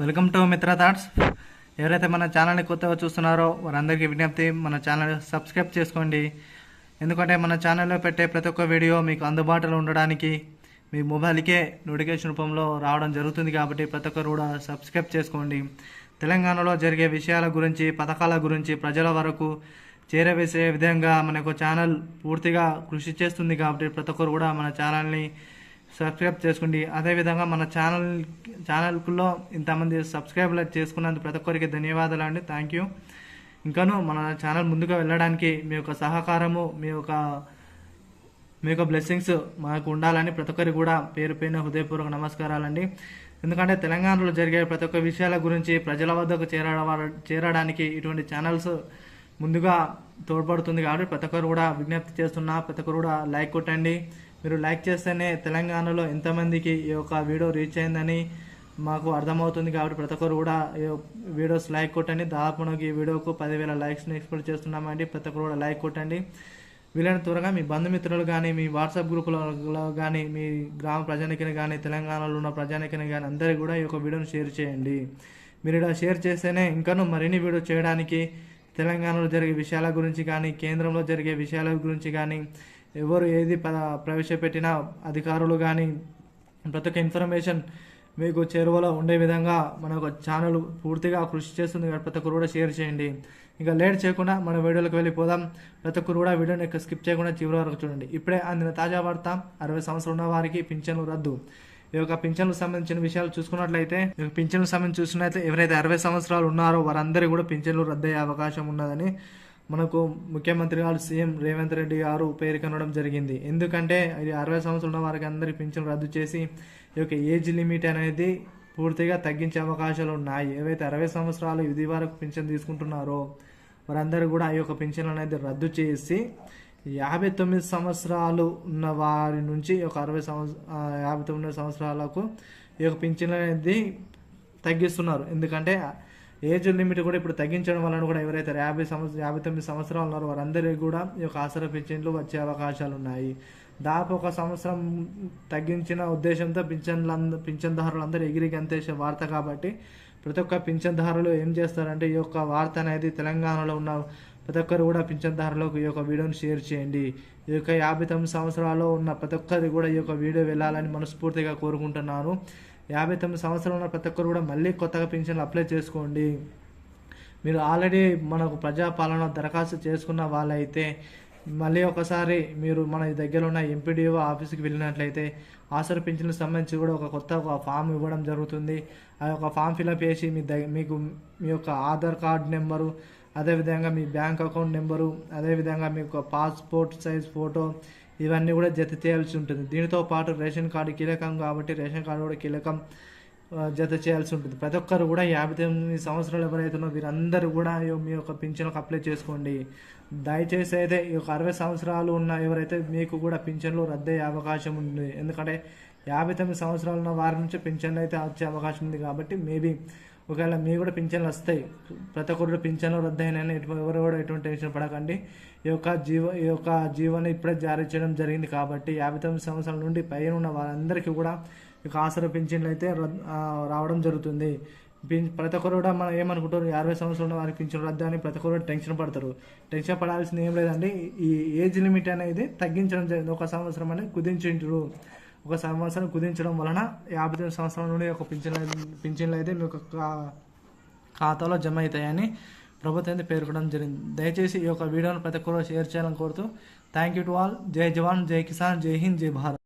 Welcome to మిత్ర thoughts. ఎవరైతే మన ఛానల్ని కొత్తగా చూస్తున్నారో వారందరికీ విజ్ఞప్తి, మన ఛానల్ సబ్స్క్రైబ్ చేసుకోండి. ఎందుకంటే మన ఛానల్లో పెట్టే ప్రతి ఒక్క వీడియో మీకు అందుబాటులో ఉండడానికి మీ మొబైల్కే నోటిఫికేషన్ రూపంలో రావడం జరుగుతుంది. కాబట్టి ప్రతి ఒక్కరు కూడా సబ్స్క్రైబ్ చేసుకోండి. తెలంగాణలో జరిగే విషయాల గురించి, పథకాల గురించి ప్రజల వరకు చేరవేసే విధంగా మనకు ఛానల్ పూర్తిగా కృషి చేస్తుంది. కాబట్టి ప్రతి ఒక్కరు కూడా మన ఛానల్ని సబ్స్క్రైబ్ చేసుకోండి. అదేవిధంగా మన ఛానల్లో ఇంతమంది సబ్స్క్రైబ్ చేసుకున్నందుకు ప్రతి ఒక్కరికి ధన్యవాదాలు అండి. Thank you. ఇంకాను మన ఛానల్ ముందుగా వెళ్ళడానికి మీ యొక్క సహకారము, మీ యొక్క బ్లెస్సింగ్స్ మాకు ఉండాలని ప్రతి ఒక్కరికి కూడా పేరు పేరున హృదయపూర్వక నమస్కారాలండి. ఎందుకంటే తెలంగాణలో జరిగే ప్రతి ఒక్క విషయాల గురించి ప్రజల వద్దకు చేరడానికి ఇటువంటి ఛానల్స్ ముందుగా తోడ్పడుతుంది. కాబట్టి ప్రతి ఒక్కరు కూడా విజ్ఞప్తి చేస్తున్నా, ప్రతి ఒక్కరు కూడా లైక్ కొట్టండి. మీరు లైక్ చేస్తేనే తెలంగాణలో ఎంతమందికి ఈ యొక్క వీడియో రీచ్ అయిందని మాకు అర్థమవుతుంది. కాబట్టి ప్రతి ఒక్కరు కూడా వీడియోస్ లైక్ కొట్టండి. దాదాపు మనకి ఈ వీడియోకు 10,000 లైక్స్ని ఎక్స్పెక్ట్ చేస్తున్నామండి. ప్రతి ఒక్కరు కూడా లైక్ కొట్టండి. వీలైన త్వరగా మీ బంధుమిత్రులు కానీ, మీ వాట్సాప్ గ్రూపులలో కానీ, మీ గ్రామ ప్రజానికని కానీ, తెలంగాణలో ఉన్న ప్రజానికని కానీ అందరికీ కూడా ఈ యొక్క వీడియోని షేర్ చేయండి. మీరు ఇలా షేర్ చేస్తేనే ఇంకాను మరిన్ని వీడియో చేయడానికి, తెలంగాణలో జరిగే విషయాల గురించి కానీ, కేంద్రంలో జరిగే విషయాల గురించి కానీ, ఎవరు ఏది ప్రవేశపెట్టినా అధికారులు కానీ ప్రతి ఒక్క ఇన్ఫర్మేషన్ మీకు చేరువలో ఉండే విధంగా మన ఛానల్ పూర్తిగా కృషి చేస్తుంది. ప్రతి ఒక్కరు కూడా షేర్ చేయండి. ఇంకా లేట్ చేయకుండా మన వీడియోలోకి వెళ్ళిపోదాం. ప్రతి ఒక్కరు కూడా వీడియోని స్కిప్ చేయకుండా చివరి వరకు చూడండి. ఇప్పుడే అందిన తాజా వార్త, 60 సంవత్సరాలు ఉన్న వారికి పింఛన్లు రద్దు. ఈ యొక్క పింఛన్లకు సంబంధించిన విషయాలు చూసుకున్నట్లయితే, పింఛన్లకు సంబంధించి ఎవరైతే 60 సంవత్సరాలు ఉన్నారో వారందరికీ కూడా పింఛన్లు రద్దయ్యే అవకాశం ఉన్నదని మనకు ముఖ్యమంత్రి గారు సీఎం రేవంత్ రెడ్డి గారు పేర్కొనడం జరిగింది. ఎందుకంటే ఇది 60 సంవత్సరాలు ఉన్న వారికి అందరి పింఛన్లు రద్దు చేసి ఈ యొక్క ఏజ్ లిమిట్ అనేది పూర్తిగా తగ్గించే అవకాశాలు ఉన్నాయి. ఏవైతే 60 సంవత్సరాలు ఇది వరకు పింఛన్ తీసుకుంటున్నారో వారందరూ కూడా ఈ యొక్క పింఛన్ అనేది రద్దు చేసి 59 సంవత్సరాలు ఉన్న వారి నుంచి ఒక 59 సంవత్సరాలకు ఈ యొక్క పింఛన్ అనేది తగ్గిస్తున్నారు. ఎందుకంటే ఏజ్ లిమిట్ కూడా ఇప్పుడు తగ్గించడం వలన కూడా ఎవరైతే 59 సంవత్సరాలు ఉన్నారో వారందరికీ కూడా ఈ యొక్క ఆసరా పింఛన్లు వచ్చే అవకాశాలు ఉన్నాయి. దాదాపు 1 సంవత్సరం తగ్గించిన ఉద్దేశంతో పింఛన్దారులు అందరూ ఎగిరి గంతేసే వార్త. కాబట్టి ప్రతి ఒక్క పింఛన్దారులు ఏం చేస్తారంటే ఈ యొక్క వార్త అనేది తెలంగాణలో ఉన్న ప్రతి ఒక్కరు కూడా పింఛన్దారులకు ఈ యొక్క వీడియోని షేర్ చేయండి. ఈ యొక్క 59 సంవత్సరాలు ఉన్న ప్రతి ఒక్కరికి కూడా ఈ యొక్క వీడియో వెళ్ళాలని మనస్ఫూర్తిగా కోరుకుంటున్నాను. 59 సంవత్సరాలు ఉన్న ప్రతి ఒక్కరు కూడా మళ్ళీ కొత్తగా పింఛన్లు అప్లై చేసుకోండి. మీరు ఆల్రెడీ మనకు ప్రజాపాలన దరఖాస్తు చేసుకున్న వాళ్ళైతే మళ్ళీ ఒకసారి మీరు మన దగ్గర ఉన్న ఎంపీడీఓ ఆఫీస్కి వెళ్ళినట్లయితే ఆసరా పింఛన్లకు సంబంధించి కూడా ఒక ఫామ్ ఇవ్వడం జరుగుతుంది. ఆ యొక్క ఫామ్ ఫిల్అప్ చేసి మీకు మీ యొక్క ఆధార్ కార్డ్ నెంబరు, అదేవిధంగా మీ బ్యాంక్ అకౌంట్ నెంబరు, అదేవిధంగా మీ యొక్క పాస్పోర్ట్ సైజ్ ఫోటో ఇవన్నీ కూడా జత చేయాల్సి ఉంటుంది. దీనితో పాటు రేషన్ కార్డు కీలకం కాబట్టి రేషన్ కార్డు కూడా కీలకం జత చేయాల్సి ఉంటుంది. ప్రతి ఒక్కరు కూడా 59 సంవత్సరాలు ఎవరైతే ఉన్నారో వీరందరూ కూడా మీ యొక్క పింఛన్లకు అప్లై చేసుకోండి. దయచేసి అయితే ఈ యొక్క 60 సంవత్సరాలు ఉన్న ఎవరైతే మీకు కూడా పింఛన్లు రద్దయ్యే అవకాశం ఉంది. ఎందుకంటే 59 సంవత్సరాలు ఉన్న వారి నుంచి పింఛన్లు అయితే వచ్చే అవకాశం ఉంది. కాబట్టి మేబీ ఒకవేళ మీ కూడా పింఛన్లు వస్తాయి. ప్రతి ఒక్కరు పింఛన్లు రద్దయినాయని ఎవరు కూడా ఎటువంటి టెన్షన్ పడకండి. ఈ యొక్క జీవోని ఇప్పుడే జారీ చేయడం జరిగింది. కాబట్టి 59 సంవత్సరాల నుండి పైన ఉన్న వారందరికీ కూడా ఈ యొక్క ఆసరా పింఛన్లు అయితే రావడం జరుగుతుంది. ప్రతి ఒక్కరు కూడా మనం ఏమనుకుంటారు, 60 సంవత్సరాలు ఉన్న వారికి పింఛన్ రద్దు అని ప్రతి ఒక్కరు టెన్షన్ పడతారు. టెన్షన్ పడాల్సింది ఏం లేదండి. ఈ ఏజ్ లిమిట్ అనేది తగ్గించడం జరిగింది. 1 సంవత్సరం అనేది కుదించారు. 1 సంవత్సరం కుదించడం వలన 59 సంవత్సరాల నుండి ఒక పింఛన్లు అయితే మీ యొక్క ఖాతాలో జమ అవుతాయని ప్రభుత్వం అయితే పేర్కొనడం జరిగింది. దయచేసి ఈ యొక్క వీడియోను ప్రతి ఒక్కరు షేర్ చేయాలని కోరుతూ థ్యాంక్ యూ టు ఆల్. జై జవాన్, జై కిసాన్, జై హింద్, జై భారత్.